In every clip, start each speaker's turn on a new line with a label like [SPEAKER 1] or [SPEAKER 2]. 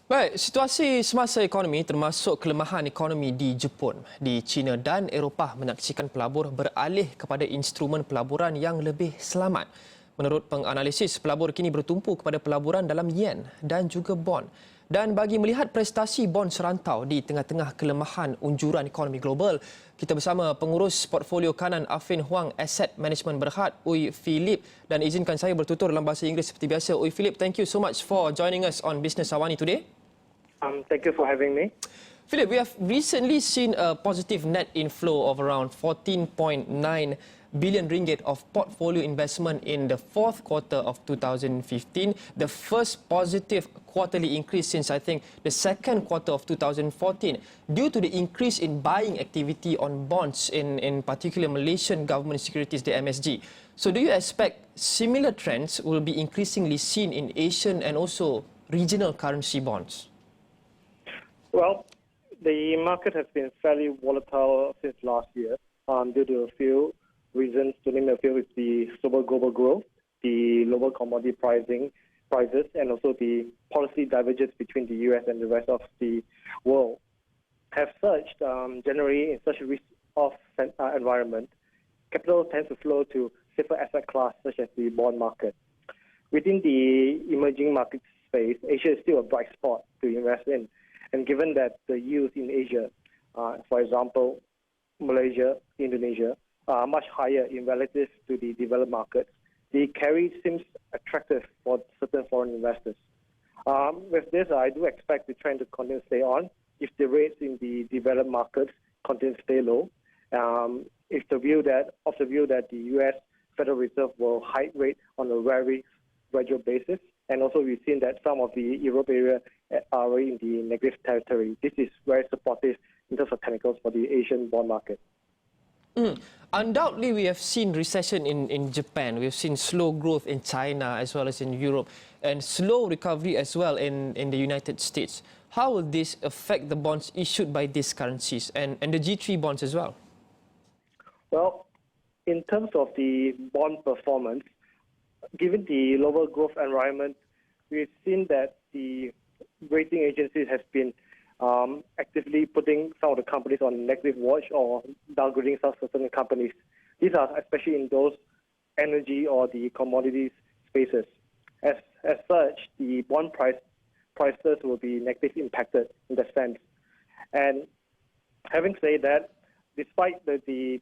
[SPEAKER 1] Baik, situasi semasa ekonomi termasuk kelemahan ekonomi di Jepun, di China dan Eropah menyaksikan pelabur beralih kepada instrumen pelaburan yang lebih selamat. Menurut penganalisis, pelabur kini bertumpu kepada pelaburan dalam yen dan juga bond. Dan bagi melihat prestasi bond serantau di tengah-tengah kelemahan unjuran ekonomi global, kita bersama pengurus portfolio kanan Affin Hwang Asset Management Berhad, Phee. Dan izinkan saya bertutur dalam bahasa Inggeris seperti biasa. Phee, thank you so much for joining us on Bisnes AWANI today.
[SPEAKER 2] Thank you for having me.
[SPEAKER 1] Phee, we have recently seen a positive net inflow of around 14.9 billion ringgit of portfolio investment in the fourth quarter of 2015, the first positive quarterly increase since I think the second quarter of 2014, due to the increase in buying activity on bonds in particular Malaysian government securities, the MSG. So do you expect similar trends will be increasingly seen in Asian and also regional currency bonds?
[SPEAKER 2] Well, the market has been fairly volatile since last year due to a few reasons. To name a few, is the slower global growth, the lower commodity prices, and also the policy divergence between the US and the rest of the world. Have surged generally in such a risk-off environment. Capital tends to flow to safer asset class such as the bond market. Within the emerging market space, Asia is still a bright spot to invest in. And given that the yields in Asia, for example, Malaysia, Indonesia, are much higher in relative to the developed markets, the carry seems attractive for certain foreign investors. With this, I do expect the trend to continue to stay on if the rates in the developed markets continue to stay low. If the view that the U.S. Federal Reserve will hike rate on a very gradual basis. And also we've seen that some of the Europe area are already in the negative territory. This is very supportive in terms of technicals for the Asian bond market.
[SPEAKER 1] Undoubtedly, we have seen recession in Japan. We've seen slow growth in China as well as in Europe, and slow recovery as well in the United States. How will this affect the bonds issued by these currencies and the G3 bonds as well?
[SPEAKER 2] Well, in terms of the bond performance, given the lower growth environment, we've seen that the rating agencies have been actively putting some of the companies on negative watch or downgrading some certain companies. These are especially in those energy or the commodities spaces. As such, the bond prices will be negatively impacted in that sense. And having said that, despite the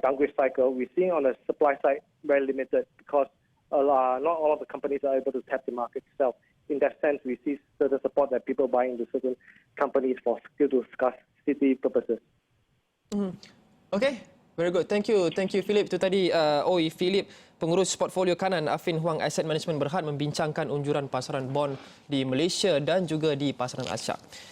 [SPEAKER 2] downgrade cycle, we're seeing on the supply side very limited because not all of the companies are able to tap the market itself. In that sense, we see certain support that people buying into certain companies for skill to scarcity purposes.
[SPEAKER 1] Okay, very good. Thank you, Phee. Itu tadi Phee, pengurus portfolio kanan Affin Hwang Asset Management Berhad membincangkan unjuran pasaran bond di Malaysia dan juga di pasaran Asia.